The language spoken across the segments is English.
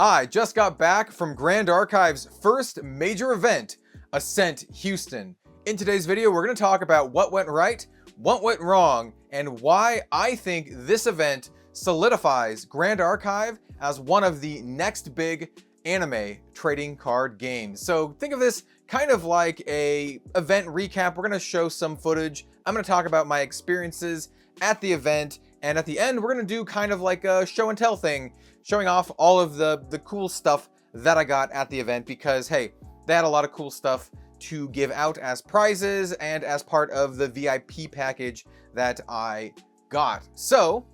I just got back from Grand Archive's first major event, Ascent Houston. In today's video, we're going to talk about what went right, what went wrong, and why I think this event solidifies Grand Archive as one of the next big anime trading card games. So think of this kind of like a event recap. We're going to show some footage. I'm going to talk about my experiences at the event, and at the end, we're going to do kind of like a show and tell thing, showing off all of the cool stuff that I got at the event, because hey, they had a lot of cool stuff to give out as prizes and as part of the VIP package that I got. So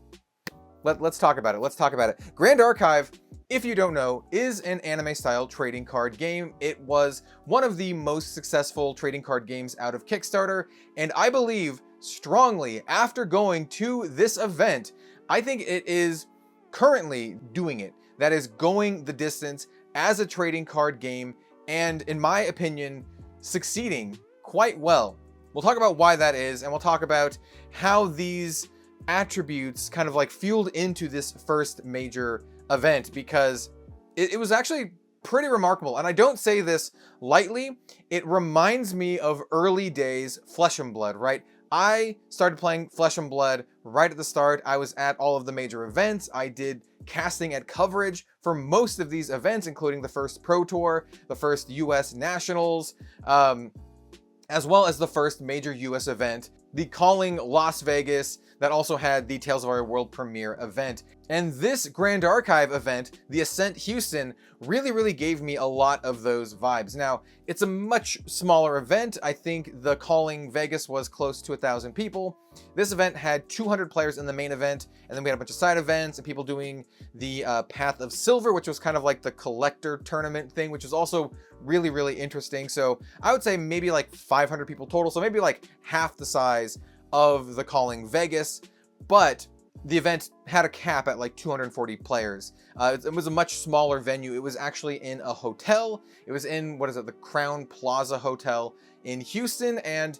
let's talk about it. Grand Archive, if you don't know, is an anime style trading card game. It was one of the most successful trading card games out of Kickstarter, and I believe strongly, after going to this event, I think it is currently doing it. That is going the distance as a trading card game, and in my opinion, succeeding quite well. We'll talk about why that is, and we'll talk about how these attributes kind of like fueled into this first major event, because it was actually pretty remarkable. And I don't say this lightly. It reminds me of early days Flesh and Blood, right? I started playing Flesh and Blood right at the start. I was at all of the major events. I did casting and coverage for most of these events, including the first Pro Tour, the first US Nationals, as well as the first major US event, the Calling Las Vegas, that also had the Tales of Our World premiere event. And this Grand Archive event, the Ascent Houston, really gave me a lot of those vibes. Now, it's a much smaller event. I think the Calling Vegas was close to 1,000 people. This event had 200 players in the main event, and then we had a bunch of side events and people doing the Path of Silver, which was kind of like the collector tournament thing, which was also really interesting. So I would say maybe like 500 people total, so maybe like half the size of the Calling Vegas, but the event had a cap at like 240 players. It was a much smaller venue. It was actually in a hotel. It was in, the Crown Plaza Hotel in Houston. And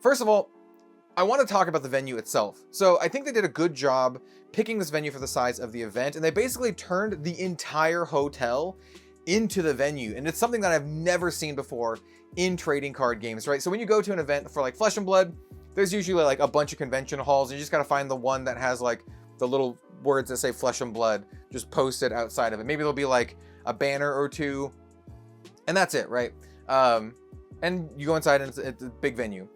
first of all, I want to talk about the venue itself. So I think they did a good job picking this venue for the size of the event, and they basically turned the entire hotel into the venue. And it's something that I've never seen before in trading card games, right? So when you go to an event for like Flesh and Blood, there's usually like a bunch of convention halls. You just got to find the one that has like the little words that say Flesh and Blood just posted outside of it. Maybe there'll be like a banner or two, and that's it, right? And you go inside and it's a big venue.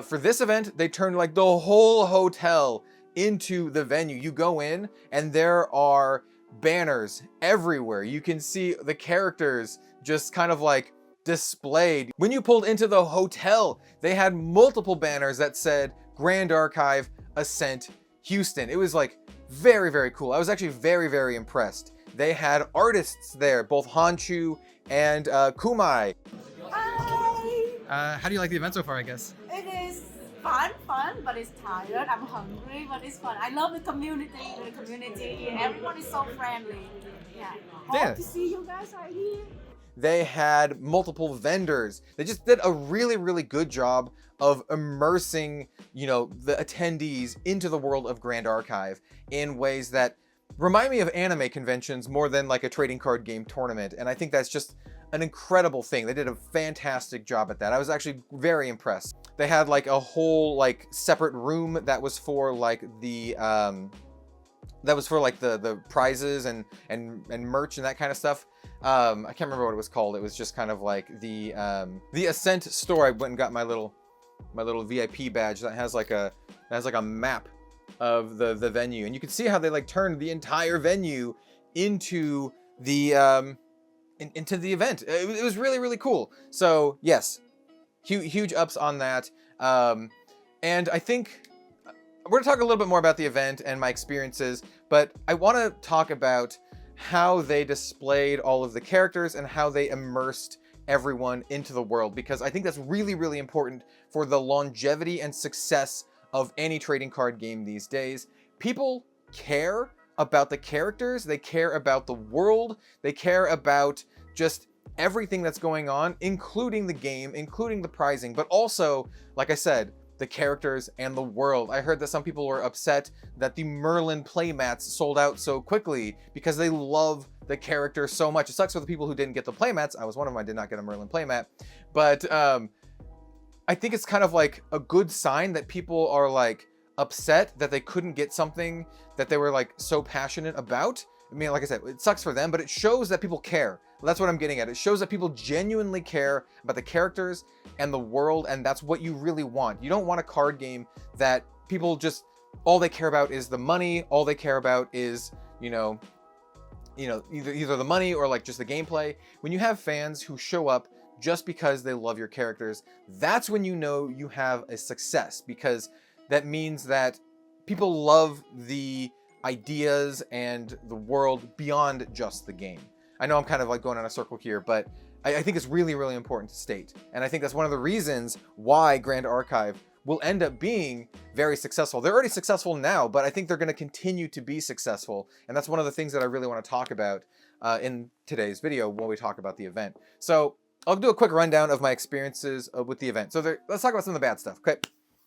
For this event, they turned like the whole hotel into the venue. You go in and there are banners everywhere. You can see the characters just kind of like displayed. When you pulled into the hotel, they had multiple banners that said Grand Archive Ascent Houston. It was like very cool. I was actually very impressed. They had artists there, both Honshu and Kumai. Hi! How do you like the event so far, I guess? It is fun, but it's tired. I'm hungry, but it's fun. I love the community. Everyone is so friendly. Yeah. Hope to see you guys right here. They had multiple vendors. They just did a really good job of immersing, the attendees into the world of Grand Archive in ways that remind me of anime conventions more than like a trading card game tournament. And I think that's just an incredible thing. They did a fantastic job at that. I was actually very impressed. They had like a whole like separate room that was for like the the prizes and merch and that kind of stuff. I can't remember what it was called. It was just kind of like the Ascent store. I went and got my little VIP badge that has like a map of the venue, and you can see how they like turned the entire venue into the event. It was really cool. So yes, huge ups on that. And I think we're gonna talk a little bit more about the event and my experiences, but I want to talk about how they displayed all of the characters and how they immersed everyone into the world, because I think that's really important for the longevity and success of any trading card game these days. People care about the characters, they care about the world, they care about just everything that's going on, including the game, including the prizing, but also, like I said, the characters and the world. I heard that some people were upset that the Merlin playmats sold out so quickly because they love the character so much. It sucks for the people who didn't get the playmats. I was one of them. I did not get a Merlin playmat, but I think it's kind of like a good sign that people are like upset that they couldn't get something that they were like so passionate about. I mean, like I said, it sucks for them, but it shows that people care. That's what I'm getting at. It shows that people genuinely care about the characters and the world, and that's what you really want. You don't want a card game that people just, all they care about is the money. All they care about is, either the money or like just the gameplay. When you have fans who show up just because they love your characters, that's when you know you have a success, because that means that people love the ideas and the world beyond just the game. I know I'm kind of like going on a circle here, but I think it's really, really important to state. And I think that's one of the reasons why Grand Archive will end up being very successful. They're already successful now, but I think they're going to continue to be successful. And that's one of the things that I really want to talk about in today's video when we talk about the event. So I'll do a quick rundown of my experiences with the event. So let's talk about some of the bad stuff. Okay.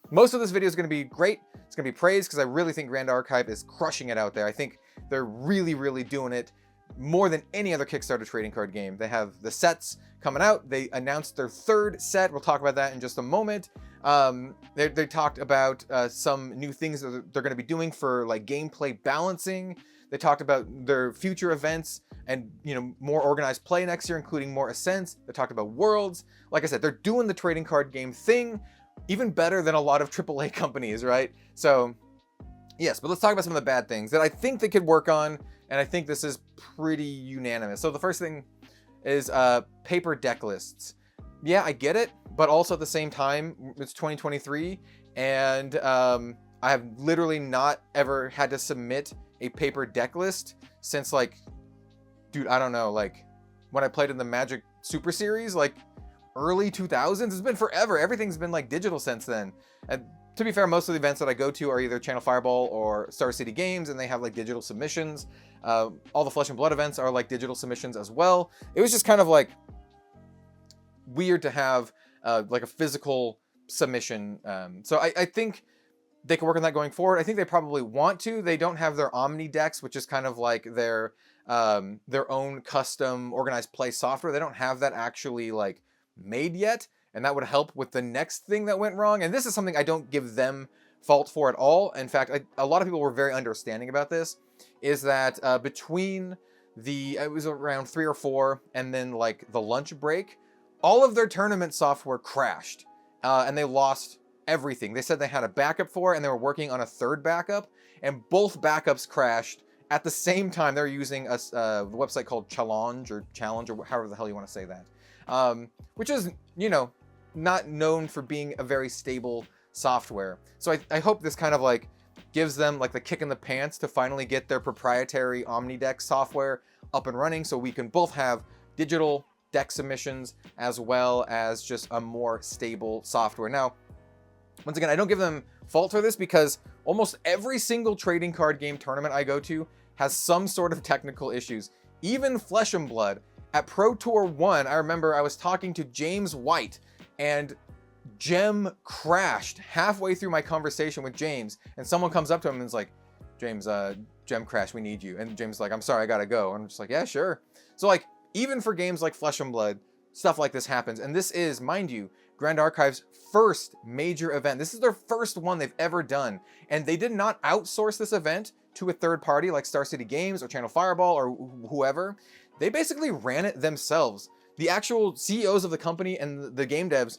Most of this video is going to be great. It's going to be praised because I really think Grand Archive is crushing it out there. I think they're really, really doing it more than any other Kickstarter trading card game. They have the sets coming out. They announced their third set. We'll talk about that in just a moment. They talked about some new things that they're going to be doing for like gameplay balancing. They talked about their future events and, more organized play next year, including more Ascents. They talked about Worlds. Like I said, they're doing the trading card game thing even better than a lot of AAA companies, right? So yes, but let's talk about some of the bad things that I think they could work on. And I think this is pretty unanimous. So the first thing is paper deck lists. Yeah, I get it, but also at the same time, it's 2023, and I have literally not ever had to submit a paper deck list since like, dude, I don't know, like when I played in the Magic Super Series, like early 2000s. It's been forever. Everything's been like digital since then. And to be fair, most of the events that I go to are either Channel Fireball or Star City Games, and they have like digital submissions. All the Flesh and Blood events are like digital submissions as well. It was just kind of like weird to have like a physical submission. So I think they can work on that going forward. I think they probably want to. They don't have their Omni decks, which is kind of like their own custom organized play software. They don't have that actually like made yet. And that would help with the next thing that went wrong. And this is something I don't give them fault for at all. In fact, a lot of people were very understanding about this, is that between it was around 3 or 4, and then like the lunch break, all of their tournament software crashed and they lost everything. They said they had a backup for it and they were working on a third backup, and both backups crashed at the same time. They're using a website called Challenge or however the hell you want to say that, which is, not known for being a very stable software. So I hope this kind of like gives them like the kick in the pants to finally get their proprietary OmniDeck software up and running, so we can both have digital deck submissions as well as just a more stable software. Now, once again, I don't give them fault for this because almost every single trading card game tournament I go to has some sort of technical issues. Even Flesh and Blood at Pro Tour 1, I remember I was talking to James White, and Gem crashed halfway through my conversation with James, and someone comes up to him and is like, James, Gem crashed, we need you. And James is like, I'm sorry, I gotta go. And I'm just like, yeah, sure. So like, even for games like Flesh and Blood, stuff like this happens. And this is, mind you, Grand Archive's first major event. This is their first one they've ever done. And they did not outsource this event to a third party like Star City Games or Channel Fireball or whoever. They basically ran it themselves. The actual CEOs of the company and the game devs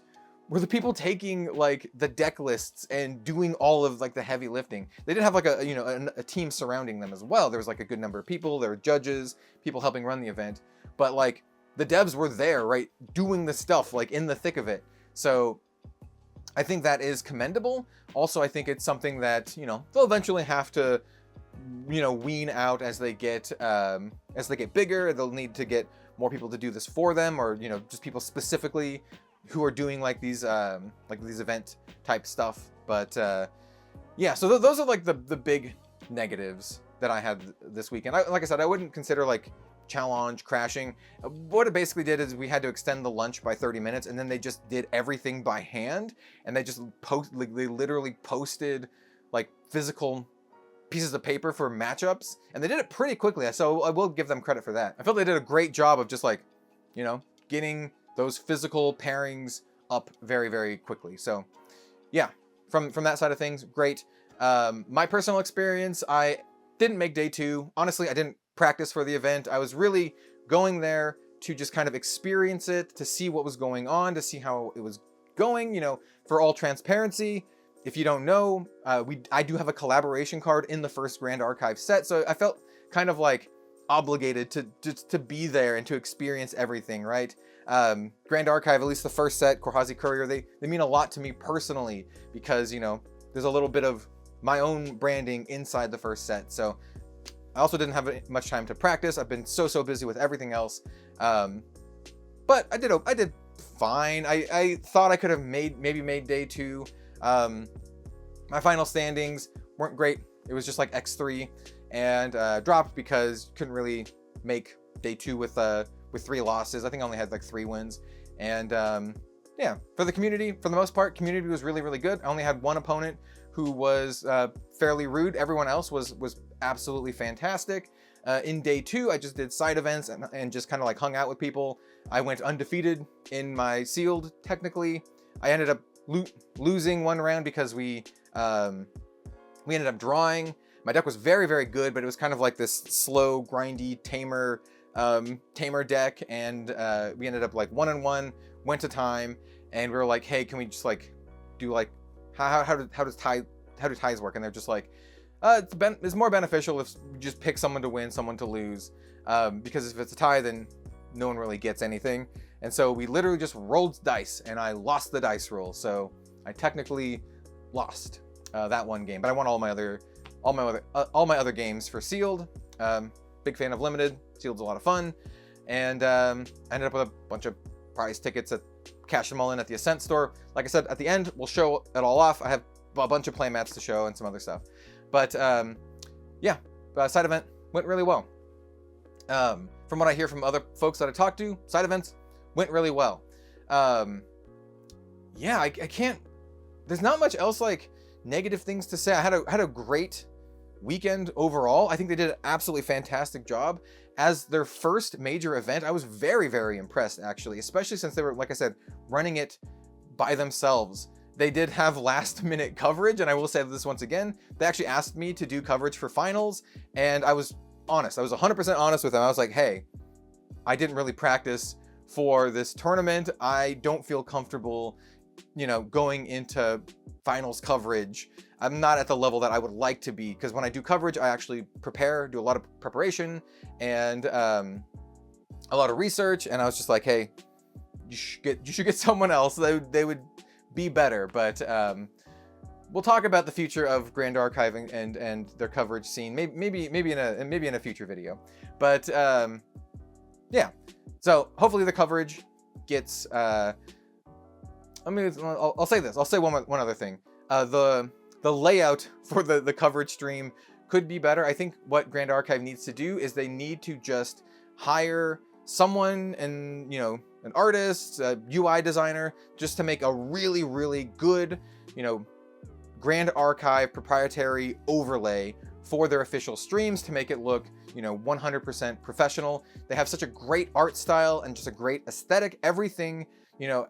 were the people taking like the deck lists and doing all of like the heavy lifting. They did have like a team surrounding them as well. There was like a good number of people. There were judges, people helping run the event, but like the devs were there, right, doing the stuff like in the thick of it. So I think that is commendable. Also, I think it's something that, they'll eventually have to, wean out as they get bigger. They'll need to get more people to do this for them, or, just people specifically who are doing like these event type stuff. But yeah, so those are like the big negatives that I had this weekend. Like I said, I wouldn't consider like Challenge crashing. What it basically did is we had to extend the lunch by 30 minutes, and then they just did everything by hand, and they just they literally posted like physical pieces of paper for matchups, and they did it pretty quickly, so I will give them credit for that. I felt they did a great job of just like, you know, getting those physical pairings up very, very quickly. So yeah, from that side of things, great. My personal experience, I didn't make day 2. Honestly, I didn't practice for the event. I was really going there to just kind of experience it, to see what was going on, to see how it was going, you know, for all transparency. If you don't know, I do have a collaboration card in the first Grand Archive set, so I felt kind of like obligated to be there and to experience everything, right? Grand Archive, at least the first set, Korhazi Courier, they mean a lot to me personally because, you know, there's a little bit of my own branding inside the first set. So I also didn't have much time to practice. I've been so busy with everything else. But I did fine. I thought I could have maybe made day 2. My final standings weren't great. It was just like X3 and dropped because couldn't really make day 2 with 3 losses. I think I only had like 3 wins. And yeah, for the community, for the most part, community was really good. I only had one opponent who was fairly rude. Everyone else was absolutely fantastic. In day 2, I just did side events and just kind of like hung out with people. I went undefeated in my sealed, technically. I ended up losing one round because we ended up drawing. My deck was very good, but it was kind of like this slow, grindy, tamer deck, and we ended up like 1-1, went to time, and we were like, hey, can we just like do like how do ties work? And they're just like, it's more beneficial if you just pick someone to win, someone to lose, because if it's a tie, then no one really gets anything. And so we literally just rolled dice, and I lost the dice roll. So I technically lost that one game, but I won all my other games for sealed. Big fan of limited. Sealed's a lot of fun, and I ended up with a bunch of prize tickets that cashed them all in at the Ascent store. Like I said, at the end we'll show it all off. I have a bunch of playmats to show and some other stuff, but yeah, side event went really well. From what I hear from other folks that I talked to, side events went really well. Yeah, I can't. There's not much else like negative things to say. I had a great weekend overall. I think they did an absolutely fantastic job. As their first major event, I was very impressed, actually, especially since they were, like I said, running it by themselves. They did have last minute coverage, and I will say this once again, they actually asked me to do coverage for finals, and I was honest. I was 100% honest with them. I was like, hey, I didn't really practice for this tournament. I don't feel comfortable, you know, going into finals coverage. I'm not at the level that I would like to be, because when I do coverage, I actually do a lot of preparation and a lot of research. And I was just like, hey, you should get someone else. They would be better. But we'll talk about the future of Grand Archiving and their coverage scene, maybe in a future video. But yeah, so hopefully the coverage gets. I'll say this. I'll say one other thing. The layout for the coverage stream could be better. I think what Grand Archive needs to do is they need to just hire someone, and you know, an artist, a UI designer, just to make a really good, you know, Grand Archive proprietary overlay for their official streams to make it look, you know, 100% professional. They have such a great art style and just a great aesthetic. Everything, you know,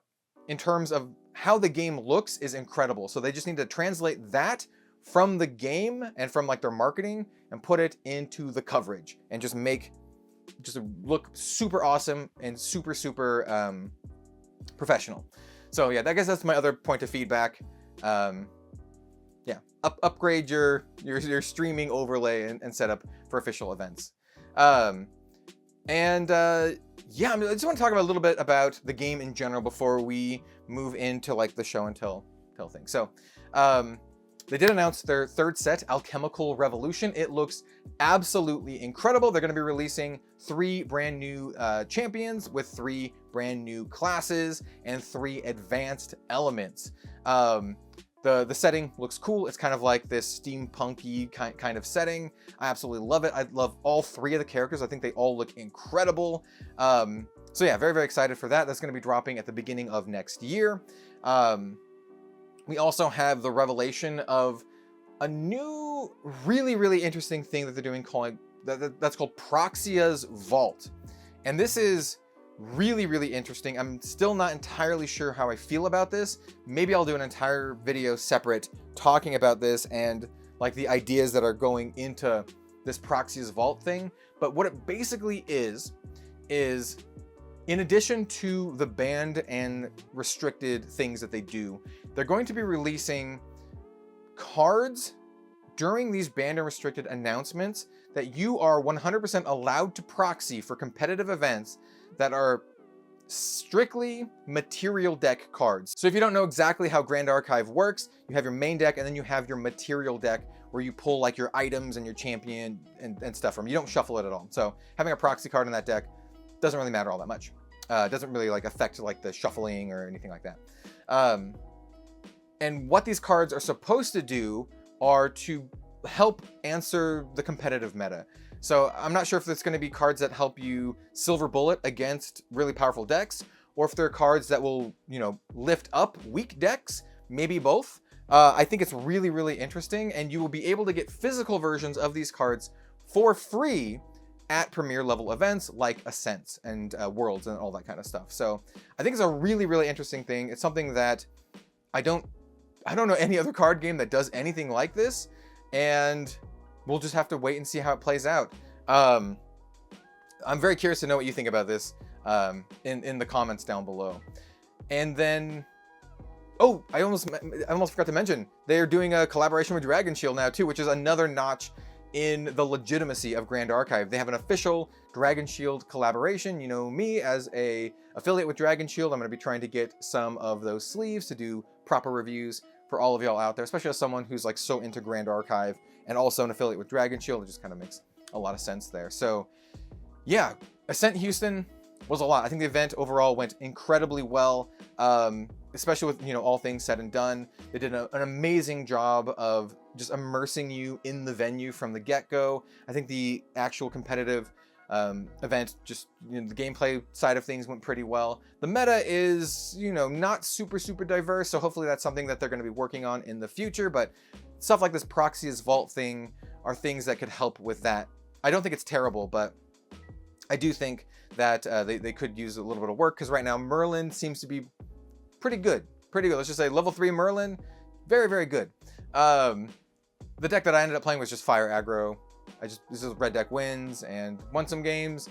in terms of how the game looks is incredible. So they just need to translate that from the game and from like their marketing and put it into the coverage and just look super awesome and super professional. So yeah, I guess that's my other point of feedback. Yeah, upgrade your streaming overlay and setup for official events. Yeah, I just want to talk a little bit about the game in general before we move into like the show and tell thing. So they did announce their third set, Alchemical Revolution. It looks absolutely incredible. They're going to be releasing 3 brand new champions with 3 brand new classes and 3 advanced elements. The setting looks cool. It's kind of like this steampunky kind of setting. I absolutely love it. I love all 3 of the characters. I think they all look incredible. So yeah, very excited for that. That's going to be dropping at the beginning of next year. We also have the revelation of a new new, really interesesting thing that they're doing that's called Proxia's Vault. And this is really interesting. I'm still not entirely sure how I feel about this. Maybe I'll do an entire video separate talking about this and like the ideas that are going into this Proxia's Vault thing. But what it basically is in addition to the banned and restricted things that they do, they're going to be releasing cards during these banned and restricted announcements that you are 100% allowed to proxy for competitive events that are strictly material deck cards. So if you don't know exactly how Grand Archive works, you have your main deck and then you have your material deck where you pull like your items and your champion and stuff from. You don't shuffle it at all. So having a proxy card in that deck doesn't really matter all that much. It doesn't really like affect like the shuffling or anything like that. And what these cards are supposed to do are to help answer the competitive meta. So I'm not sure if it's going to be cards that help you silver bullet against really powerful decks, or if they're cards that will, you know, lift up weak decks, maybe both. I think it's really interesting, and you will be able to get physical versions of these cards for free at premier level events like Ascent and Worlds and all that kind of stuff. So I think it's a really interesting thing. It's something that I don't know any other card game that does anything like this, and we'll just have to wait and see how it plays out. I'm very curious to know what you think about this in the comments down below. And then, oh, I almost forgot to mention, they're doing a collaboration with Dragon Shield now too, which is another notch in the legitimacy of Grand Archive. They have an official Dragon Shield collaboration. You know me, as a affiliate with Dragon Shield, I'm going to be trying to get some of those sleeves to do proper reviews for all of y'all out there, especially as someone who's like so into Grand Archive and also an affiliate with Dragon Shield. It just kind of makes a lot of sense there. So yeah, Ascent Houston was a lot. I think the event overall went incredibly well, especially with, you know, all things said and done. They did an amazing job of just immersing you in the venue from the get-go. I think the actual competitive event, just, you know, the gameplay side of things went pretty well. The meta is, you know, not super diverse, so hopefully that's something that they're going to be working on in the future, but stuff like this Proxia's Vault thing are things that could help with that. I don't think it's terrible, but I do think that they could use a little bit of work, because right now Merlin seems to be pretty good. Let's just say level 3 Merlin, very good. The deck that I ended up playing was just fire aggro. This is red deck wins and won some games,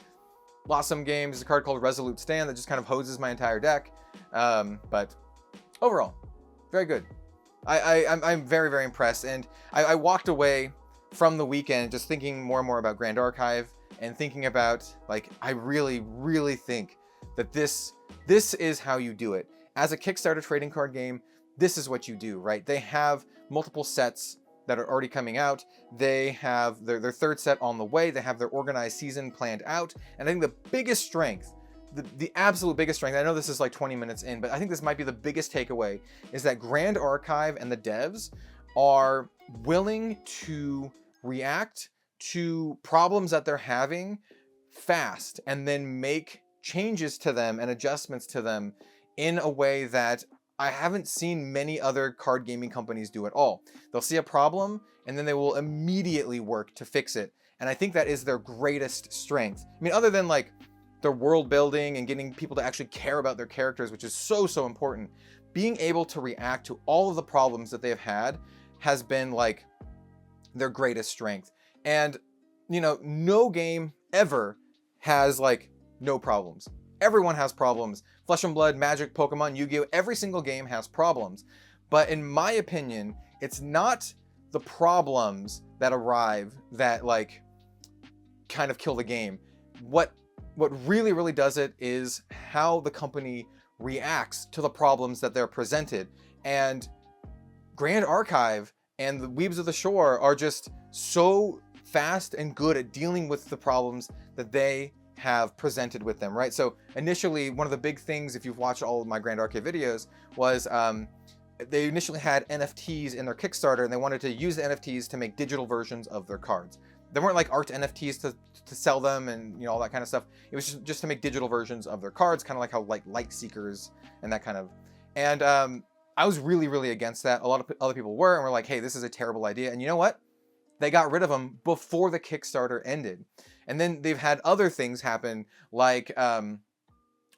lost some games. There's a card called Resolute Stand that just kind of hoses my entire deck. But overall, very good. I'm very impressed, and I walked away from the weekend just thinking more and more about Grand Archive and thinking about, like, I really think that this is how you do it. As a Kickstarter trading card game, this is what you do, right? They have multiple sets that are already coming out. They have their third set on the way. They have their organized season planned out. And I think the biggest strength, the absolute biggest strength, I know this is like 20 minutes in, but I think this might be the biggest takeaway, is that Grand Archive and the devs are willing to react to problems that they're having fast and then make changes to them and adjustments to them in a way that I haven't seen many other card gaming companies do at all. They'll see a problem and then they will immediately work to fix it. And I think that is their greatest strength. I mean, other than like their world building and getting people to actually care about their characters, which is so important, being able to react to all of the problems that they have had has been like their greatest strength. And, you know, no game ever has like no problems. Everyone has problems. Flesh and Blood, Magic, Pokemon, Yu-Gi-Oh! Every single game has problems. But in my opinion, it's not the problems that arrive that like kind of kill the game. What really does it is how the company reacts to the problems that they're presented. And Grand Archive and the Weebs of the Shore are just so fast and good at dealing with the problems that they have presented with them, right? So initially, one of the big things, if you've watched all of my Grand Archive videos, was they initially had NFTs in their Kickstarter, and they wanted to use the NFTs to make digital versions of their cards. They weren't like art NFTs to sell them and, you know, all that kind of stuff. It was just to make digital versions of their cards, kind of like how like Light Seekers and that kind of. And I was really against that. A lot of other people were, and were like, hey, this is a terrible idea. And you know what? they got rid of them before the Kickstarter ended. And then they've had other things happen, like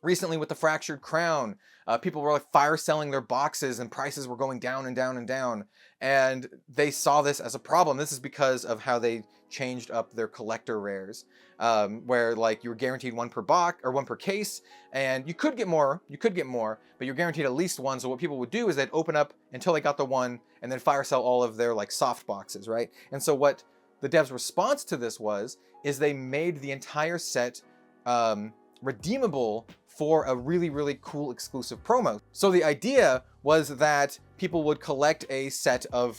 recently with the Fractured Crown, people were like fire selling their boxes and prices were going down and down and down. And they saw this as a problem. This is because of how they changed up their collector rares, where like you were guaranteed one per box or one per case, and you could get more, but you're guaranteed at least one. So what people would do is they'd open up until they got the one and then fire sell all of their like soft boxes, right? And so what the devs' response to this is they made the entire set redeemable for a really, really cool exclusive promo. So the idea was that people would collect a set of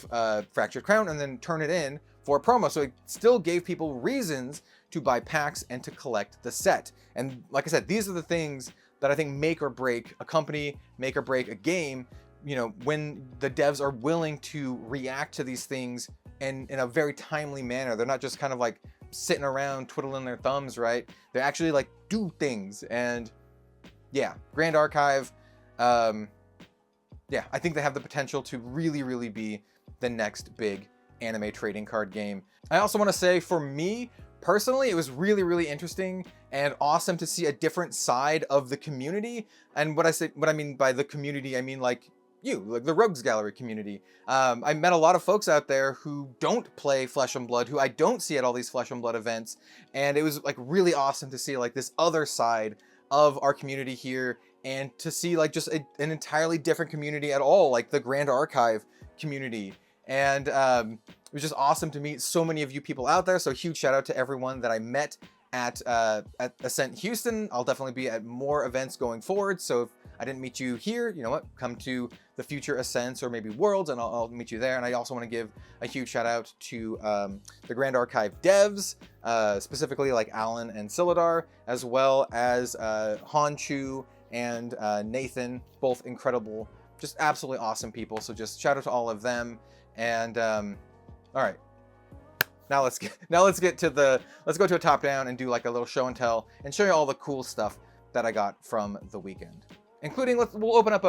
Fractured Crown and then turn it in for a promo. So it still gave people reasons to buy packs and to collect the set. And like I said, these are the things that I think make or break a company, make or break a game, you know, when the devs are willing to react to these things in a very timely manner. They're not just kind of like sitting around twiddling their thumbs, right? They actually like do things. And yeah, Grand Archive, yeah, I think they have the potential to really, really be the next big anime trading card game. I also want to say, for me personally, it was really, really interesting and awesome to see a different side of the community. And what I mean by the community, I mean like you, like the Rogues Gallery community. I met a lot of folks out there who don't play Flesh and Blood, who I don't see at all these Flesh and Blood events. And it was like really awesome to see like this other side of our community here, and to see like just an entirely different community at all, like the Grand Archive community. And it was just awesome to meet so many of you people out there. So huge shout out to everyone that I met at Ascent Houston. I'll definitely be at more events going forward. So if I didn't meet you here, you know what, come to the future Ascents or maybe Worlds and I'll meet you there. And I also want to give a huge shout out to the Grand Archive devs, specifically like Alan and Silidar, as well as Honchu and Nathan, both incredible, just absolutely awesome people. So just shout out to all of them. And all right, now let's go to a top down and do like a little show and tell and show you all the cool stuff that I got from the weekend, including we'll open up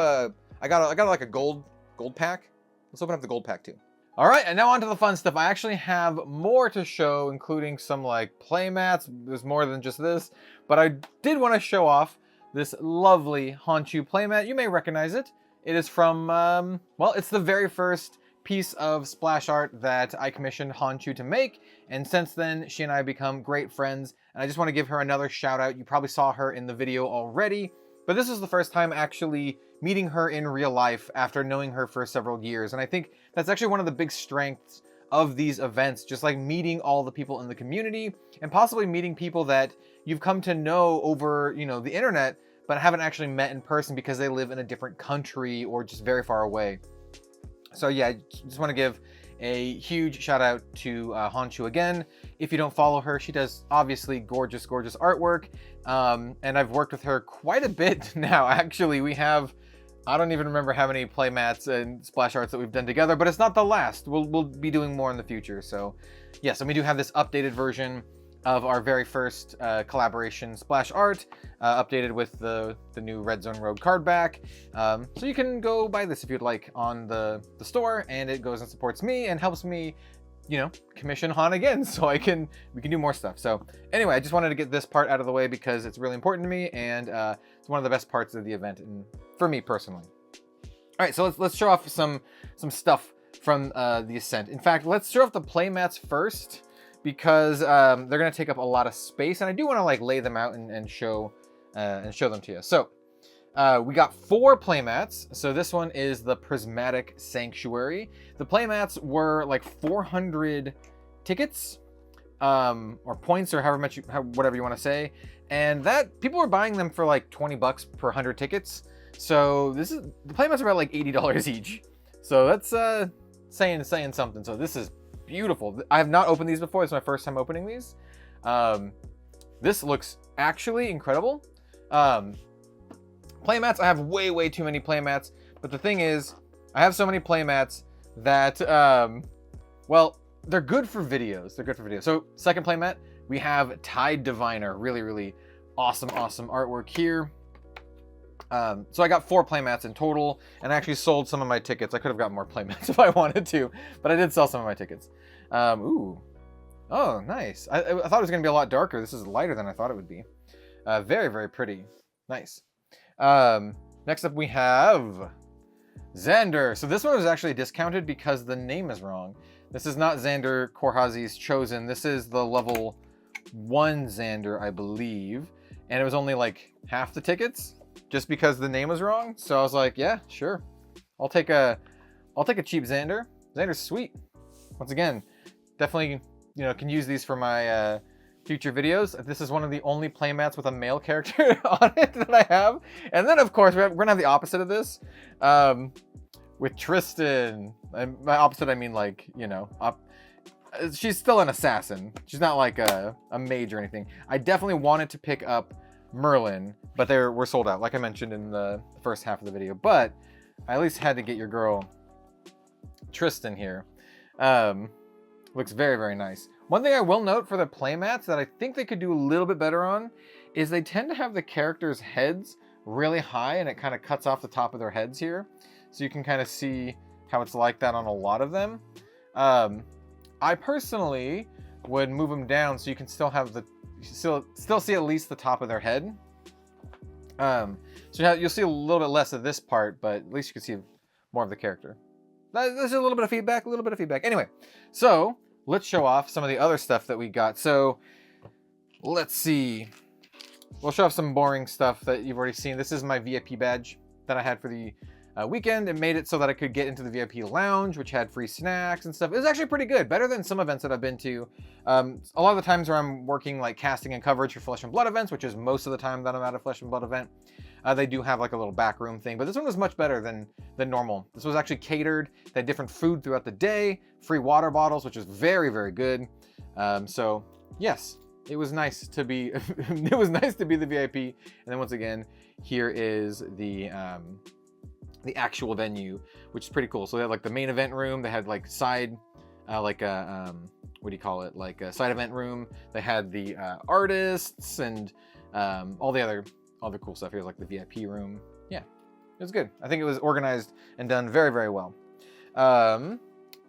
I got like a gold pack. Let's open up the gold pack too. All right, and now on to the fun stuff. I actually have more to show, including some like play mats. There's more than just this, but I did want to show off this lovely Honchu playmat. You may recognize it. It is from, well, it's the very first piece of splash art that I commissioned Honchu to make, and since then she and I have become great friends, and I just want to give her another shout out. You probably saw her in the video already, but this is the first time actually meeting her in real life after knowing her for several years, and I think that's actually one of the big strengths of these events, just like meeting all the people in the community and possibly meeting people that you've come to know over, you know, the internet, but haven't actually met in person because they live in a different country or just very far away. So yeah, I just want to give a huge shout out to Honchu again. If you don't follow her, she does obviously gorgeous, gorgeous artwork. And I've worked with her quite a bit now. Actually, we have, I don't even remember how many playmats and splash arts that we've done together, but it's not the last. We'll be doing more in the future. So yes, and we do have this updated version of our very first collaboration splash art, updated with the new Red Zone Rogue card back. So you can go buy this if you'd like on the store, and it goes and supports me and helps me, you know, commission Han again, so we can do more stuff. So anyway, I just wanted to get this part out of the way because it's really important to me, and it's one of the best parts of the event, and for me personally. All right, so let's show off some stuff from the Ascent. In fact, let's show off the playmats first, because they're gonna take up a lot of space, and I do want to like lay them out and show them to you. So we got 4 playmats. So this one is the Prismatic Sanctuary. The playmats were like 400 tickets, or points, or however much whatever you want to say, and that people were buying them for like $20 per 100 tickets. So the playmats are about like $80 each. So that's saying something. So this is beautiful. I have not opened these before. This is my first time opening these. This looks actually incredible. Playmats, I have way too many playmats, but the thing is, I have so many playmats that, well, they're good for videos. So second playmat, we have Tide Diviner. Really awesome artwork here. So I got 4 playmats in total, and I actually sold some of my tickets. I could have got more playmats if I wanted to, but I did sell some of my tickets. Ooh. Oh, nice. I thought it was going to be a lot darker. This is lighter than I thought it would be. Very, very pretty. Nice. Next up we have Xander. So this one was actually discounted because the name is wrong. This is not Xander Korhazi's Chosen. This is the level 1 Xander, I believe. And it was only like half the tickets just because the name was wrong. So I was like, yeah, sure. I'll take a cheap Xander. Xander's sweet. Once again, definitely, you know, can use these for my future videos. This is one of the only playmats with a male character on it that I have. And then, of course, we're gonna have the opposite of this with Tristan. And by opposite, I mean like, you know, she's still an assassin. She's not like a mage or anything. I definitely wanted to pick up Merlin, but we're sold out, like I mentioned in the first half of the video. But I at least had to get your girl Tristan here. Looks very, very nice. One thing I will note for the playmats that I think they could do a little bit better on is they tend to have the characters' heads really high, and it kind of cuts off the top of their heads here. So you can kind of see how it's like that on a lot of them. I personally would move them down so you can still have still see at least the top of their head. So you'll see a little bit less of this part, but at least you can see more of the character. There's a little bit of feedback, Anyway, so let's show off some of the other stuff that we got. So let's see. We'll show off some boring stuff that you've already seen. This is my VIP badge that I had for the weekend. It made it so that I could get into the VIP lounge, which had free snacks and stuff. It was actually pretty good, better than some events that I've been to. A lot of the times where I'm working like casting and coverage for Flesh and Blood events, which is most of the time that I'm at a Flesh and Blood event, they do have like a little back room thing, but this one was much better than normal. This was actually catered. They had different food throughout the day, free water bottles, which was very, very good. So yes, it was nice to be it was nice to be the VIP. And then once again, here is the actual venue, which is pretty cool. So they had like the main event room. They had like side, like a what do you call it? Like a side event room. They had the artists and all the cool stuff. Here's like the VIP room. Yeah, it was good. I think it was organized and done very, very well.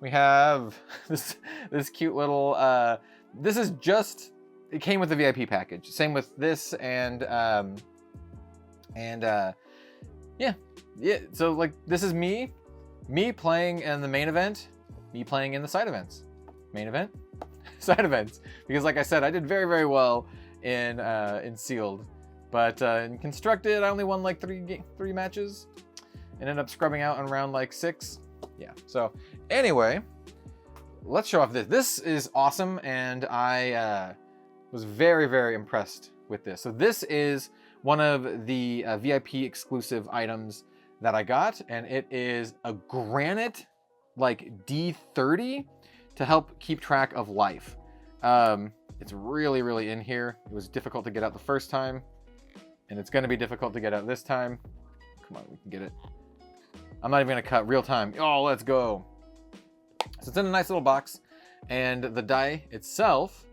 We have this cute little. This is just. It came with the VIP package. Same with this and yeah. So like this is me playing in the main event, me playing in the side events. Main event, side events. Because like I said, I did very, very well in sealed, but in constructed, I only won like three matches, and ended up scrubbing out in round like 6. Yeah. So anyway, let's show off this. This is awesome, and I was very, very impressed with this. So this is one of the VIP exclusive items that I got, and it is a granite like D30 to help keep track of life. It's really, really in here. It was difficult to get out the first time, and it's going to be difficult to get out this time. Come on, we can get it. I'm not even going to cut real time. Oh, let's go. So it's in a nice little box, and the die itself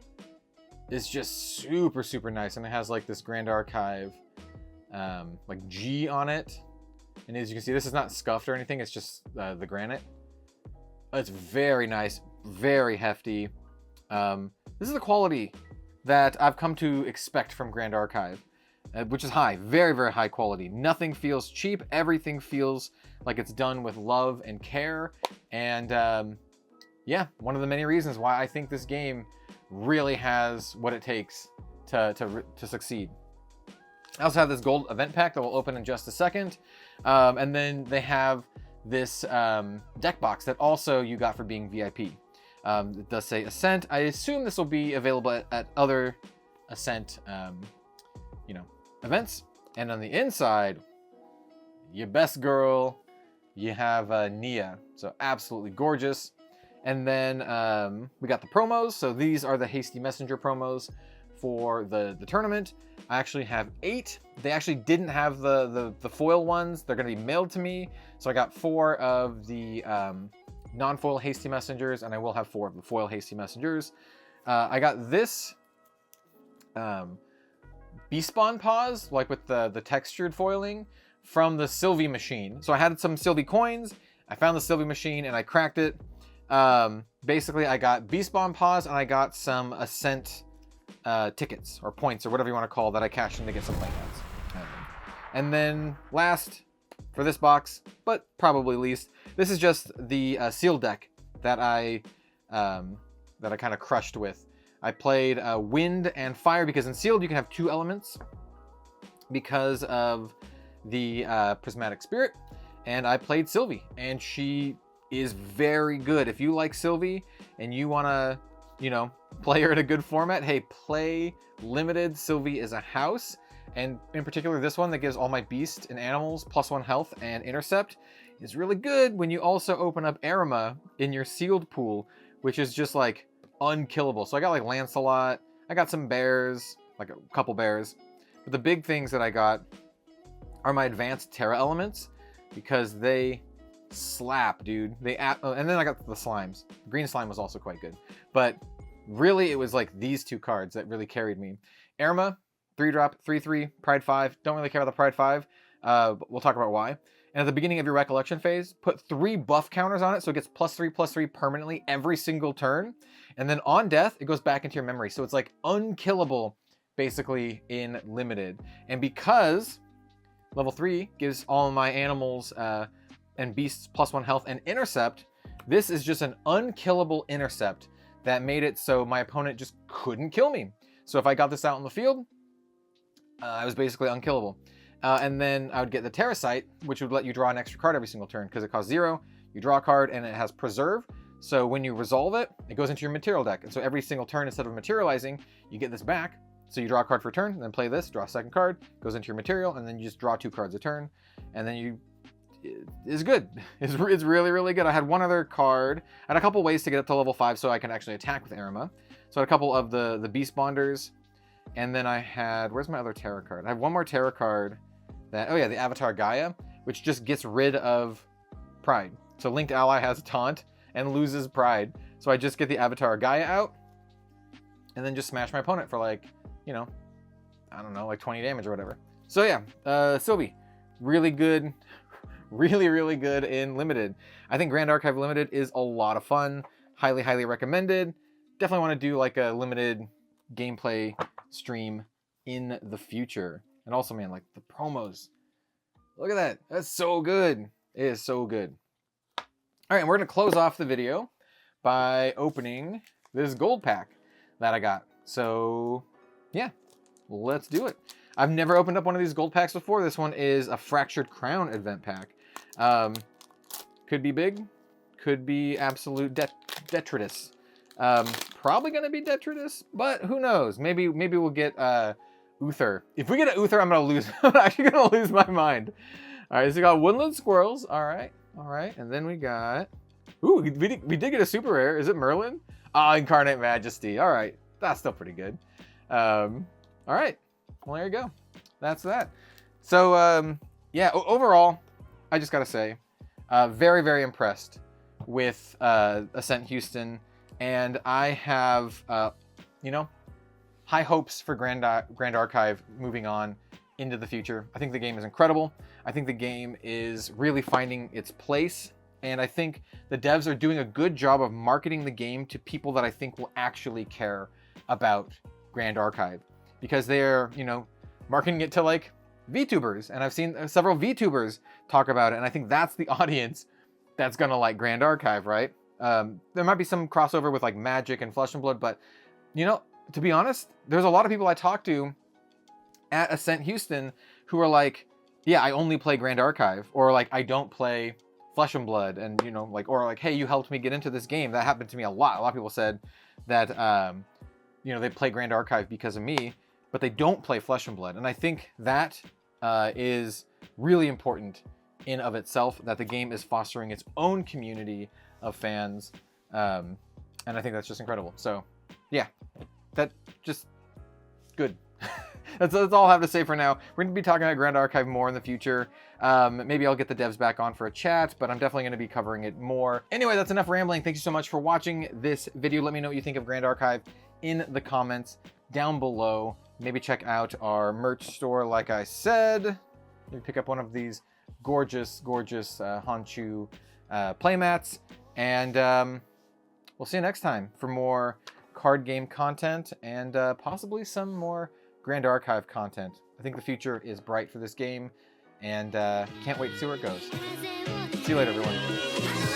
is just super, super nice, and it has like this Grand Archive like G on it. And as you can see, this is not scuffed or anything. It's just the granite. It's very nice, very hefty. This is the quality that I've come to expect from Grand Archive, which is high, very, very high quality. Nothing feels cheap. Everything feels like it's done with love and care. And yeah, one of the many reasons why I think this game really has what it takes to succeed. I also have this gold event pack that will open in just a second. And then they have this deck box that also you got for being VIP. It does say Ascent. I assume this will be available at other Ascent, events. And on the inside, your best girl, you have Nia. So absolutely gorgeous. And then we got the promos. So these are the Hasty Messenger promos for the tournament. I actually have 8. They actually didn't have the foil ones. They're going to be mailed to me. So I got 4 of the non-foil Hasty Messengers, and I will have 4 of the foil Hasty Messengers. I got this Bespawn Paws, like with the textured foiling, from the Sylvie machine. So I had some Sylvie coins. I found the Sylvie machine, and I cracked it. Basically, I got Beast Bomb Paws, and I got some Ascent tickets, or points, or whatever you want to call that I cashed in to get some playmates. And then last, for this box, but probably least, this is just the sealed deck that I kind of crushed with. I played Wind and Fire, because in sealed you can have 2 elements because of the Prismatic Spirit. And I played Sylvie, and she is very good. If you like Sylvie and you want to, you know, play her in a good format, hey, play limited. Sylvie is a house, and in particular this one that gives all my beast and animals +1 health and intercept is really good when you also open up Arima in your sealed pool, which is just like unkillable. So I got like Lancelot, I got some bears, like a couple bears, but the big things that I got are my advanced Terra elements, because they slap, dude. And then I got the slimes. Green slime was also quite good, but really it was like these 2 cards that really carried me. Arima, 3-drop, 3/3, Pride 5. Don't really care about the Pride 5. We'll talk about why. And at the beginning of your recollection phase, put 3 buff counters on it, so it gets +3/+3 permanently every single turn. And then on death, it goes back into your memory. So it's like unkillable, basically, in limited. And because level 3 gives all my animals and beasts +1 health and intercept, this is just an unkillable intercept that made it so my opponent just couldn't kill me. So if I got this out in the field, I was basically unkillable. And then I would get the Terracite, which would let you draw an extra card every single turn, because it costs 0, you draw a card, and it has Preserve. So when you resolve it, it goes into your material deck. And so every single turn, instead of materializing, you get this back. So you draw a card for a turn, then play this, draw a second card, goes into your material, and then you just draw 2 cards a turn. And then it's good. It's really, really good. I had one other card. I had a couple ways to get up to level 5 so I can actually attack with Arima. So I had a couple of the Beast Bonders. And then I had, where's my other Terra card? I have one more Terra card that, oh yeah, the Avatar Gaia, which just gets rid of Pride. So linked ally has Taunt and loses Pride. So I just get the Avatar Gaia out and then just smash my opponent for like, you know, I don't know, like 20 damage or whatever. So yeah, Sylvie, really good, really, really good in limited. I think Grand Archive Limited is a lot of fun. Highly, highly recommended. Definitely want to do like a limited gameplay stream in the future. And also, man, like the promos. Look at that. That's so good. It is so good. All right, and we're going to close off the video by opening this gold pack that I got. So, yeah, let's do it. I've never opened up one of these gold packs before. This one is a Fractured Crown event pack. Could be big. Could be absolute detritus. Probably going to be detritus, but who knows? Maybe we'll get Uther. If we get an Uther, I'm going to lose. I'm actually going to lose my mind. All right, so we got Woodland Squirrels. All right. And then we got... Ooh, we did get a super rare. Is it Merlin? Ah, Incarnate Majesty. All right. That's still pretty good. All right. Well, there you go. That's that. So, yeah, overall, I just got to say, very, very impressed with Ascent Houston. And I have, you know, high hopes for Grand Archive moving on into the future. I think the game is incredible. I think the game is really finding its place. And I think the devs are doing a good job of marketing the game to people that I think will actually care about Grand Archive. Because they're, you know, marketing it to like VTubers. And I've seen several VTubers talk about it. And I think that's the audience that's gonna like Grand Archive, right? There might be some crossover with like Magic and Flesh and Blood, but you know, to be honest, there's a lot of people I talk to at Ascent Houston who are like, yeah, I only play Grand Archive, or like I don't play Flesh and Blood, and you know, like, or like, hey, you helped me get into this game. That happened to me a lot. A lot of people said that, you know, they play Grand Archive because of me, but they don't play Flesh and Blood. And I think that is really important in of itself, that the game is fostering its own community of fans. And I think that's just incredible. So yeah, that just good. That's all I have to say for now. We're going to be talking about Grand Archive more in the future. Maybe I'll get the devs back on for a chat, but I'm definitely going to be covering it more. Anyway, that's enough rambling. Thank you so much for watching this video. Let me know what you think of Grand Archive in the comments down below. Maybe check out our merch store, like I said. Maybe pick up one of these gorgeous, gorgeous Honshu playmats. And we'll see you next time for more card game content and possibly some more Grand Archive content. I think the future is bright for this game, and can't wait to see where it goes. See you later, everyone.